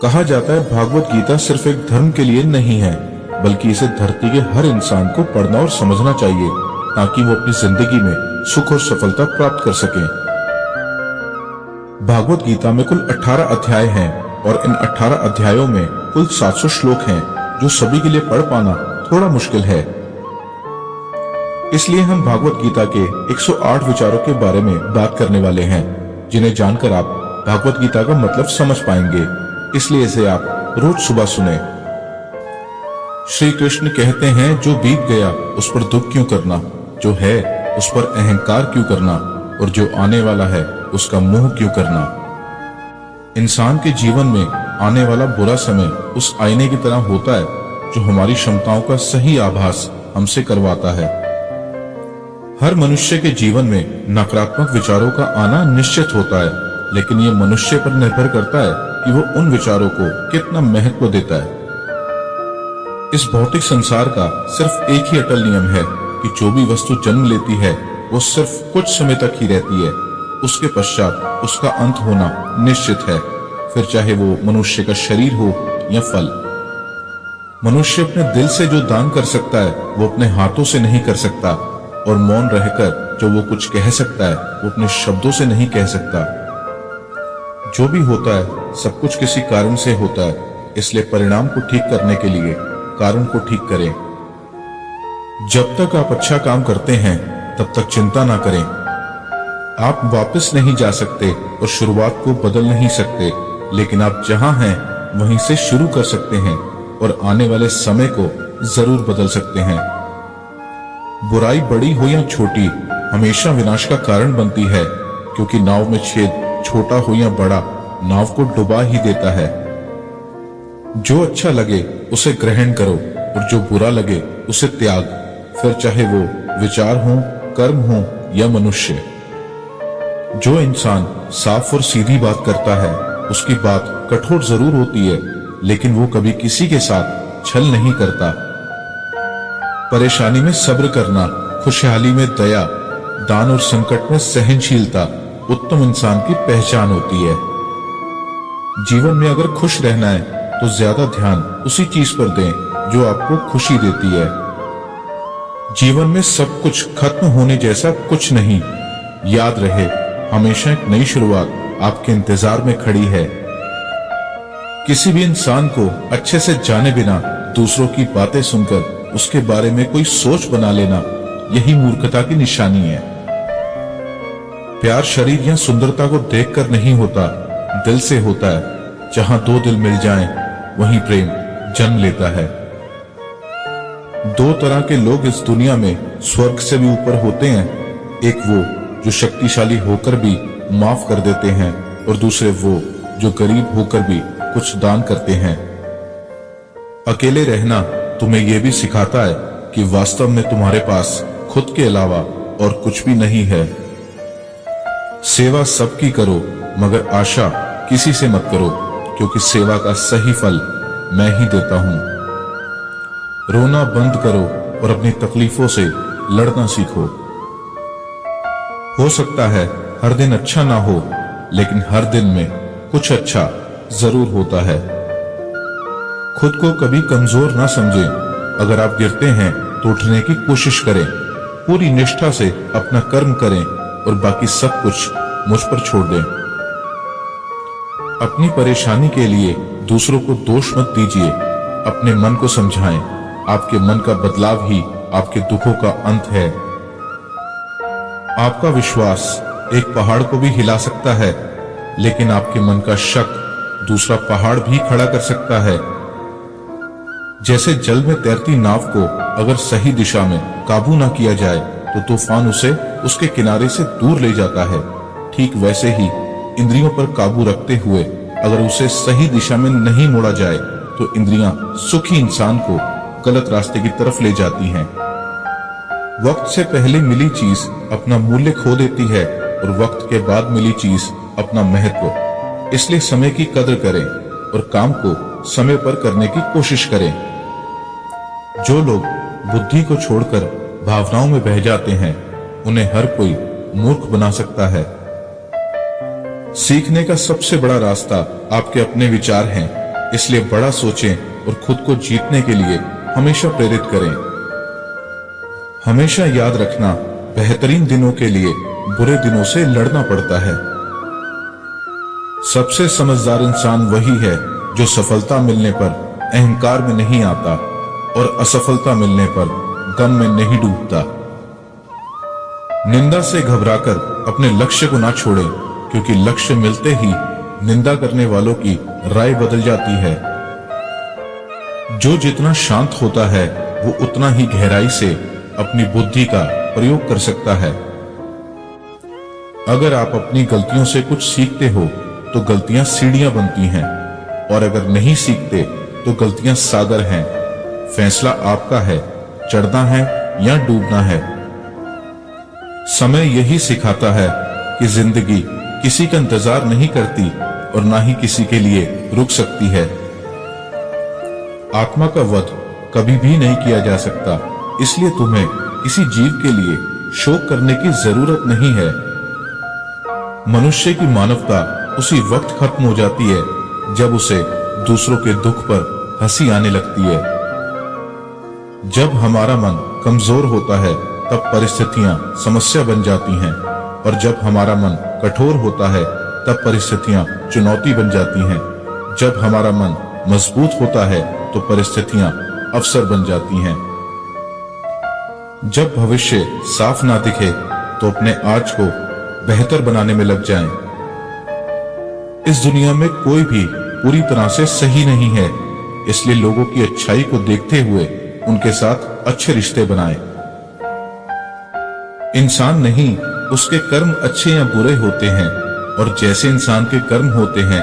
कहा जाता है भागवत गीता सिर्फ एक धर्म के लिए नहीं है, बल्कि इसे धरती के हर इंसान को पढ़ना और समझना चाहिए ताकि वो अपनी जिंदगी में सुख और सफलता प्राप्त कर सके। भागवत गीता में कुल 18 अध्याय हैं और इन 18 अध्यायों में कुल 700 श्लोक हैं, जो सभी के लिए पढ़ पाना थोड़ा मुश्किल है। इसलिए हम भागवत गीता के 108 विचारों के बारे में बात करने वाले हैं, जिन्हें जानकर आप भागवत गीता का मतलब समझ पाएंगे। इसलिए इसे आप रोज सुबह सुने। श्री कृष्ण कहते हैं, जो बीत गया उस पर दुख क्यों करना, जो है उस पर अहंकार क्यों करना, और जो आने वाला है उसका मोह क्यों करना। इंसान के जीवन में आने वाला बुरा समय उस आईने की तरह होता है जो हमारी क्षमताओं का सही आभास हमसे करवाता है। हर मनुष्य के जीवन में नकारात्मक विचारों का आना निश्चित होता है, लेकिन ये मनुष्य पर निर्भर करता है कि वो उन विचारों को कितना महत्व देता है। इस भौतिक संसार का सिर्फ एक ही अटल नियम है कि जो भी वस्तु जन्म लेती है वो सिर्फ कुछ समय तक ही रहती है, उसके पश्चात उसका अंत होना निश्चित है, फिर चाहे वो मनुष्य का शरीर हो या फल। मनुष्य अपने दिल से जो दान कर सकता है वो अपने हाथों से नहीं कर सकता, और मौन रहकर जो वो कुछ कह सकता है वो अपने शब्दों से नहीं कह सकता। जो भी होता है सब कुछ किसी कारण से होता है, इसलिए परिणाम को ठीक करने के लिए कारण को ठीक करें। जब तक आप अच्छा काम करते हैं तब तक चिंता ना करें। आप वापस नहीं जा सकते और शुरुआत को बदल नहीं सकते, लेकिन आप जहां हैं वहीं से शुरू कर सकते हैं और आने वाले समय को जरूर बदल सकते हैं। बुराई बड़ी हो या छोटी हमेशा विनाश का कारण बनती है, क्योंकि नाव में छेद छोटा हो या बड़ा नाव को डुबा ही देता है। जो अच्छा लगे उसे ग्रहण करो और जो बुरा लगे उसे त्याग, फिर चाहे वो विचार हो, कर्म हो या मनुष्य। जो इंसान साफ और सीधी बात करता है उसकी बात कठोर जरूर होती है, लेकिन वो कभी किसी के साथ छल नहीं करता। परेशानी में सब्र करना, खुशहाली में दया, दान और संकट में सहनशीलता उत्तम इंसान की पहचान होती है। जीवन में अगर खुश रहना है तो ज्यादा ध्यान उसी चीज पर दें जो आपको खुशी देती है। जीवन में सब कुछ खत्म होने जैसा कुछ नहीं। याद रहे, हमेशा एक नई शुरुआत आपके इंतजार में खड़ी है। किसी भी इंसान को अच्छे से जाने बिना दूसरों की बातें सुनकर उसके बारे में कोई सोच बना लेना, यही मूर्खता की निशानी है। प्यार शरीर या सुंदरता को देखकर नहीं होता, दिल से होता है। जहां दो दिल मिल जाएं, वहीं प्रेम जन्म लेता है। दो तरह के लोग इस दुनिया में स्वर्ग से भी ऊपर होते हैं। एक वो जो शक्तिशाली होकर भी माफ कर देते हैं, और दूसरे वो जो गरीब होकर भी कुछ दान करते हैं। अकेले रहना तुम्हें यह भी सिखाता है कि वास्तव में तुम्हारे पास खुद के अलावा और कुछ भी नहीं है। सेवा सबकी करो, मगर आशा किसी से मत करो, क्योंकि सेवा का सही फल मैं ही देता हूं। रोना बंद करो और अपनी तकलीफों से लड़ना सीखो। हो सकता है हर दिन अच्छा ना हो, लेकिन हर दिन में कुछ अच्छा जरूर होता है। खुद को कभी कमजोर ना समझें। अगर आप गिरते हैं तो उठने की कोशिश करें। पूरी निष्ठा से अपना कर्म करें और बाकी सब कुछ मुझ पर छोड़ दें। अपनी परेशानी के लिए दूसरों को दोष मत दीजिए, अपने मन को समझाएं। आपके मन का बदलाव ही आपके दुखों का अंत है। आपका विश्वास एक पहाड़ को भी हिला सकता है, लेकिन आपके मन का शक दूसरा पहाड़ भी खड़ा कर सकता है। जैसे जल में तैरती नाव को अगर सही दिशा में काबू ना किया जाए तो तूफान उसे उसके किनारे से दूर ले जाता है, ठीक वैसे ही इंद्रियों पर काबू रखते हुए अगर उसे सही दिशा में नहीं मोड़ा जाए तो इंद्रियां सुखी इंसान को गलत रास्ते की तरफ ले जाती हैं। वक्त से पहले मिली चीज अपना मूल्य खो देती है और वक्त के बाद मिली चीज अपना महत्व। इसलिए समय की कदर करें और काम को समय पर करने की कोशिश करें। जो लोग बुद्धि को छोड़कर भावनाओं में बह जाते हैं, उन्हें हर कोई मूर्ख बना सकता है। सीखने का सबसे बड़ा रास्ता आपके अपने विचार हैं, इसलिए बड़ा सोचें और खुद को जीतने के लिए हमेशा प्रेरित करें। हमेशा याद रखना, बेहतरीन दिनों के लिए बुरे दिनों से लड़ना पड़ता है। सबसे समझदार इंसान वही है जो सफलता मिलने पर अहंकार में नहीं आता और असफलता मिलने पर गम में नहीं डूबता। निंदा से घबराकर अपने लक्ष्य को ना छोड़ें, क्योंकि लक्ष्य मिलते ही निंदा करने वालों की राय बदल जाती है। जो जितना शांत होता है वो उतना ही गहराई से अपनी बुद्धि का प्रयोग कर सकता है। अगर आप अपनी गलतियों से कुछ सीखते हो तो गलतियां सीढ़ियां बनती हैं, और अगर नहीं सीखते तो गलतियां सागर हैं। फैसला आपका है, चढ़ना है या डूबना है। समय यही सिखाता है कि जिंदगी किसी का इंतजार नहीं करती और ना ही किसी के लिए रुक सकती है। आत्मा का वध कभी भी नहीं किया जा सकता, इसलिए तुम्हें किसी जीव के लिए शोक करने की जरूरत नहीं है। मनुष्य की मानवता उसी वक्त खत्म हो जाती है जब उसे दूसरों के दुख पर हंसी आने लगती है। जब हमारा मन कमजोर होता है तब परिस्थितियां समस्या बन जाती हैं, और जब हमारा मन कठोर होता है तब परिस्थितियां चुनौती बन जाती हैं। जब हमारा मन मजबूत होता है तो परिस्थितियां अवसर बन जाती हैं। जब भविष्य साफ ना दिखे तो अपने आज को बेहतर बनाने में लग जाएं। इस दुनिया में कोई भी पूरी तरह से सही नहीं है, इसलिए लोगों की अच्छाई को देखते हुए उनके साथ अच्छे रिश्ते बनाएं। इंसान नहीं, उसके कर्म अच्छे या बुरे होते हैं, और जैसे इंसान के कर्म होते हैं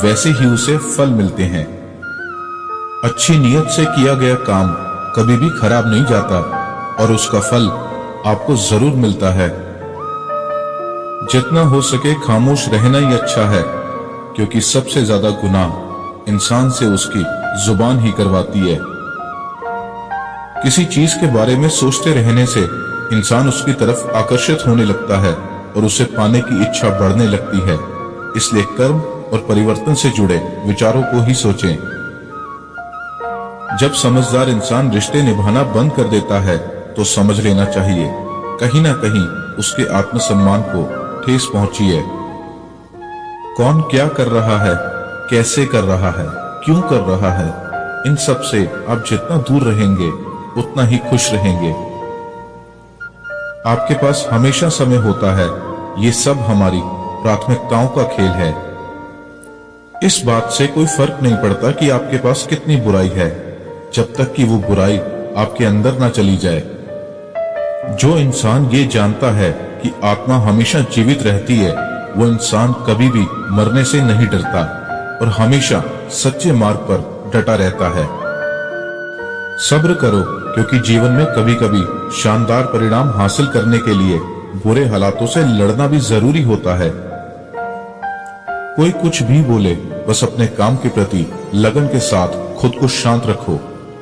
वैसे ही उसे फल मिलते हैं। अच्छी नीयत से किया गया काम कभी भी खराब नहीं जाता और उसका फल आपको जरूर मिलता है। जितना हो सके खामोश रहना ही अच्छा है, क्योंकि सबसे ज्यादा गुनाह इंसान से उसकी जुबान ही करवाती है। किसी चीज के बारे में सोचते रहने से इंसान उसकी तरफ आकर्षित होने लगता है और उसे पाने की इच्छा बढ़ने लगती है। इसलिए कर्म और परिवर्तन से जुड़े विचारों को ही सोचें। जब समझदार इंसान रिश्ते निभाना बंद कर देता है तो समझ लेना चाहिए कहीं ना कहीं उसके आत्मसम्मान को ठेस पहुंची है। कौन क्या कर रहा है, कैसे कर रहा है, क्यों कर रहा है, इन सब से आप जितना दूर रहेंगे उतना ही खुश रहेंगे। आपके पास हमेशा समय होता है, ये सब हमारी प्राथमिकताओं का खेल है। इस बात से कोई फर्क नहीं पड़ता कि आपके पास कितनी बुराई है, जब तक कि वो बुराई आपके अंदर ना चली जाए। जो इंसान ये जानता है कि आत्मा हमेशा जीवित रहती है, वो इंसान कभी भी मरने से नहीं डरता और हमेशा सच्चे मार्ग पर डटा रहता है। सब्र करो, क्योंकि जीवन में कभी कभी शानदार परिणाम हासिल करने के लिए बुरे हालातों से लड़ना भी जरूरी होता है। कोई कुछ भी बोले, बस अपने काम के प्रति लगन के साथ खुद को शांत रखो,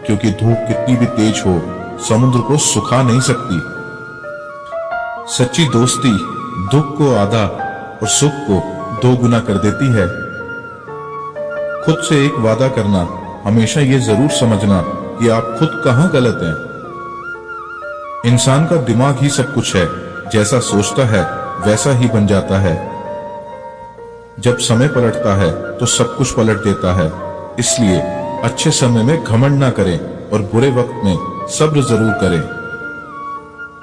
क्योंकि धूप कितनी भी तेज हो समुद्र को सुखा नहीं सकती। सच्ची दोस्ती दुख को आधा और सुख को 2 गुना कर देती है। खुद से एक वादा करना, हमेशा ये जरूर समझना कि आप खुद कहां गलत हैं। इंसान का दिमाग ही सब कुछ है, जैसा सोचता है वैसा ही बन जाता है। जब समय पलटता है तो सब कुछ पलट देता है। इसलिए अच्छे समय में घमंड ना करें और बुरे वक्त में सब्र जरूर करें।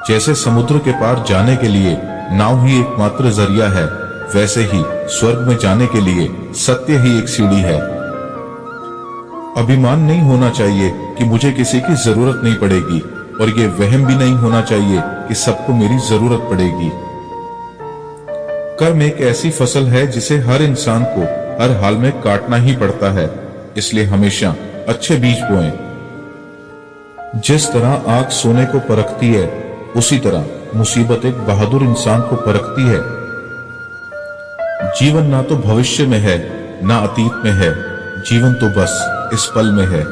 जैसे समुद्र के पार जाने के लिए नाव ही एकमात्र जरिया है, वैसे ही स्वर्ग में जाने के लिए सत्य ही एक सीढ़ी है। अभिमान नहीं होना चाहिए कि मुझे किसी की जरूरत नहीं पड़ेगी, और ये वहम भी नहीं होना चाहिए कि सबको मेरी जरूरत पड़ेगी। कर्म एक ऐसी फसल है जिसे हर इंसान को हर हाल में काटना ही पड़ता है, इसलिए हमेशा अच्छे बीज बोएं। जिस तरह आग सोने को परखती है, उसी तरह मुसीबत एक बहादुर इंसान को परखती है। जीवन ना तो भविष्य में है ना अतीत में है, जीवन तो बस इस पल में है।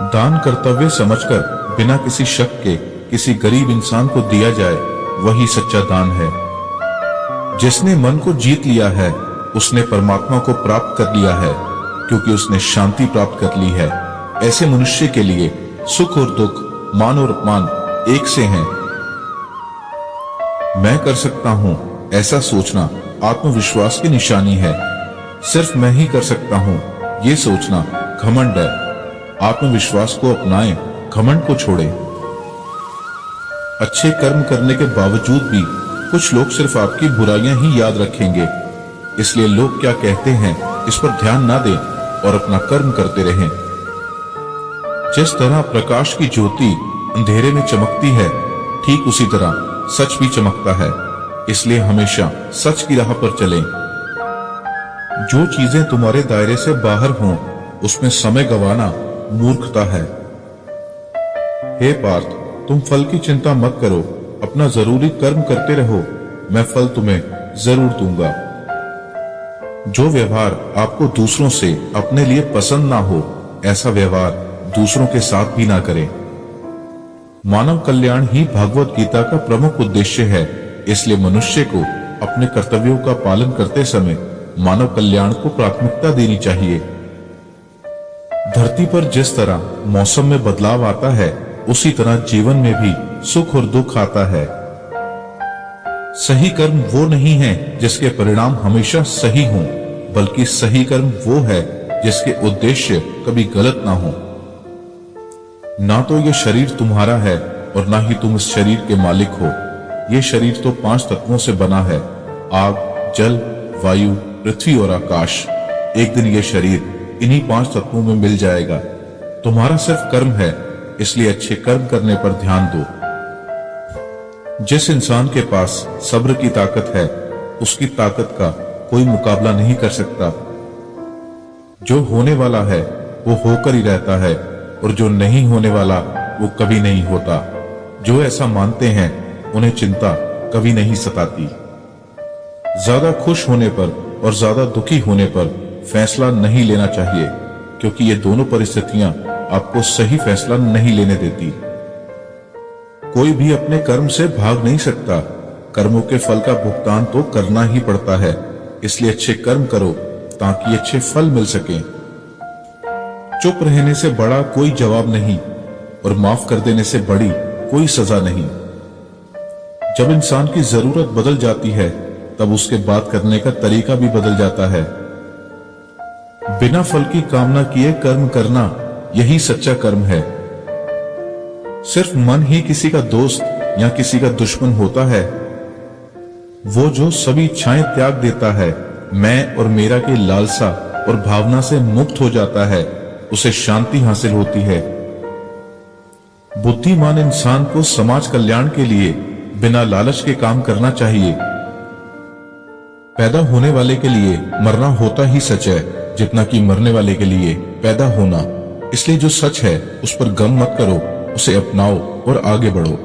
दान कर्तव्य समझकर बिना किसी शक के किसी गरीब इंसान को दिया जाए, वही सच्चा दान है। जिसने मन को जीत लिया है उसने परमात्मा को प्राप्त कर लिया है, क्योंकि उसने शांति प्राप्त कर ली है। ऐसे मनुष्य के लिए सुख और दुख, मान और अपमान एक से हैं। मैं कर सकता हूं ऐसा सोचना आत्मविश्वास की निशानी है। सिर्फ मैं ही कर सकता हूं ये सोचना घमंड है। आत्मविश्वास को अपनाएं, घमंड को छोड़ें। अच्छे कर्म करने के बावजूद भी कुछ लोग सिर्फ आपकी बुराइयां ही याद रखेंगे, इसलिए लोग क्या कहते हैं इस पर ध्यान ना दें और अपना कर्म करते रहें। जिस तरह प्रकाश की ज्योति अंधेरे में चमकती है, ठीक उसी तरह सच भी चमकता है। इसलिए हमेशा सच की राह पर चलें। जो चीजें तुम्हारे दायरे से बाहर हों, उसमें समय गंवाना मूर्खता है। हे पार्थ, तुम फल की चिंता मत करो, अपना जरूरी कर्म करते रहो, मैं फल तुम्हें जरूर दूंगा। जो व्यवहार आपको दूसरों से अपने लिए पसंद ना हो, ऐसा व्यवहार दूसरों के साथ भी ना करें। मानव कल्याण ही भगवत गीता का प्रमुख उद्देश्य है। इसलिए मनुष्य को अपने कर्तव्यों का पालन करते समय मानव कल्याण को प्राथमिकता देनी चाहिए। धरती पर जिस तरह मौसम में बदलाव आता है, उसी तरह जीवन में भी सुख और दुख आता है। सही कर्म वो नहीं है जिसके परिणाम हमेशा सही हों, बल्कि सही कर्म वो है जिसके उद्देश्य कभी गलत ना हो। ना तो ये शरीर तुम्हारा है और ना ही तुम इस शरीर के मालिक हो। ये शरीर तो 5 तत्वों से बना है, आग, जल, वायु, पृथ्वी और आकाश। एक दिन ये शरीर इन्हीं 5 तत्वों में मिल जाएगा। तुम्हारा सिर्फ कर्म है, इसलिए अच्छे कर्म करने पर ध्यान दो। जिस इंसान के पास सब्र की ताकत है, उसकी ताकत का कोई मुकाबला नहीं कर सकता। जो होने वाला है वो होकर ही रहता है, और जो नहीं होने वाला वो कभी नहीं होता। जो ऐसा मानते हैं उन्हें चिंता कभी नहीं सताती। ज्यादा खुश होने पर और ज्यादा दुखी होने पर फैसला नहीं लेना चाहिए, क्योंकि ये दोनों परिस्थितियां आपको सही फैसला नहीं लेने देती। कोई भी अपने कर्म से भाग नहीं सकता। कर्मों के फल का भुगतान तो करना ही पड़ता है। इसलिए अच्छे कर्म करो ताकि अच्छे फल मिल सकें। चुप रहने से बड़ा कोई जवाब नहीं, और माफ कर देने से बड़ी कोई सजा नहीं। जब इंसान की जरूरत बदल जाती है, तब उसके बात करने का तरीका भी बदल जाता है। बिना फल की कामना किए कर्म करना, यही सच्चा कर्म है। सिर्फ मन ही किसी का दोस्त या किसी का दुश्मन होता है। वो जो सभी इच्छाएं त्याग देता है, मैं और मेरा की लालसा और भावना से मुक्त हो जाता है, उसे शांति हासिल होती है। बुद्धिमान इंसान को समाज कल्याण के लिए बिना लालच के काम करना चाहिए। पैदा होने वाले के लिए मरना होता ही सच है, जितना कि मरने वाले के लिए पैदा होना। इसलिए जो सच है उस पर गम मत करो, उसे अपनाओ और आगे बढ़ो।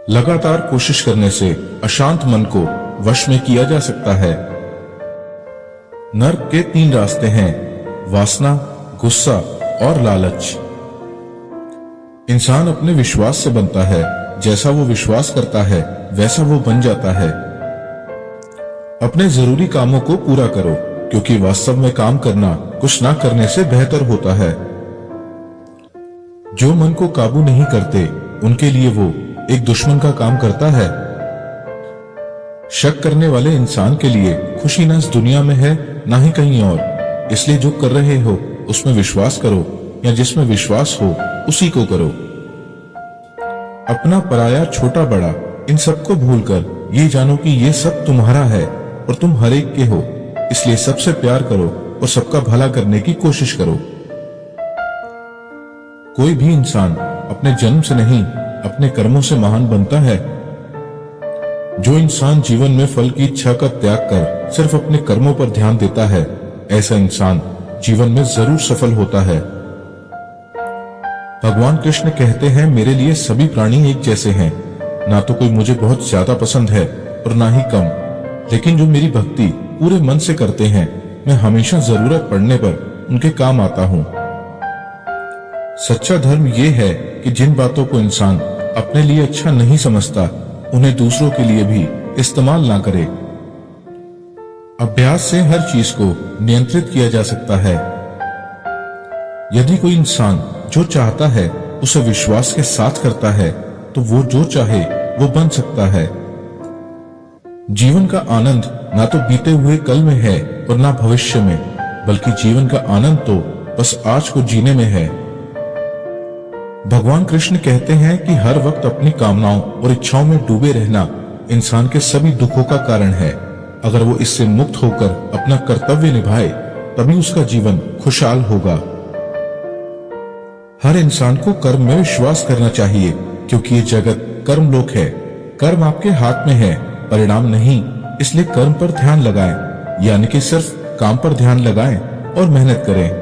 लगातार कोशिश करने से अशांत मन को वश में किया जा सकता है। नर्क के 3 रास्ते हैं: वासना, गुस्सा और लालच। इंसान अपने विश्वास से बनता है। जैसा वो विश्वास करता है वैसा वो बन जाता है। अपने जरूरी कामों को पूरा करो, क्योंकि वास्तव में काम करना कुछ ना करने से बेहतर होता है। जो मन को काबू नहीं करते, उनके लिए वो एक दुश्मन का काम करता है। शक करने वाले इंसान के लिए खुशी ना इस दुनिया में है, ना ही कहीं और। इसलिए जो कर रहे हो उसमें विश्वास करो, या जिसमें विश्वास हो उसी को करो। अपना पराया, छोटा बड़ा, इन सबको भूलकर ये जानो कि ये सब तुम्हारा है और तुम हर एक के हो। इसलिए सबसे प्यार करो और सबका भला करने की कोशिश करो। कोई भी इंसान अपने जन्म से नहीं, अपने कर्मों से महान बनता है। जो इंसान जीवन में फल की इच्छा का त्याग कर सिर्फ अपने कर्मों पर ध्यान देता है, ऐसा इंसान जीवन में जरूर सफल होता है। भगवान कृष्ण कहते हैं, मेरे लिए सभी प्राणी एक जैसे हैं। ना तो कोई मुझे बहुत ज्यादा पसंद है और ना ही कम, लेकिन जो मेरी भक्ति पूरे मन से करते हैं, मैं हमेशा जरूरत पड़ने पर उनके काम आता हूँ। सच्चा धर्म यह है कि जिन बातों को इंसान अपने लिए अच्छा नहीं समझता, उन्हें दूसरों के लिए भी इस्तेमाल ना करें। अभ्यास से हर चीज को नियंत्रित किया जा सकता है। यदि कोई इंसान जो चाहता है उसे विश्वास के साथ करता है तो वो जो चाहे वो बन सकता है। जीवन का आनंद ना तो बीते हुए कल में है और ना भविष्य में, बल्कि जीवन का आनंद तो बस आज को जीने में है। भगवान कृष्ण कहते हैं कि हर वक्त अपनी कामनाओं और इच्छाओं में डूबे रहना इंसान के सभी दुखों का कारण है। अगर वो इससे मुक्त होकर अपना कर्तव्य निभाए तभी उसका जीवन खुशहाल होगा। हर इंसान को कर्म में विश्वास करना चाहिए, क्योंकि ये जगत कर्मलोक है। कर्म आपके हाथ में है, परिणाम नहीं। इसलिए कर्म पर ध्यान लगाएं, यानी कि सिर्फ काम पर ध्यान लगाएं और मेहनत करें।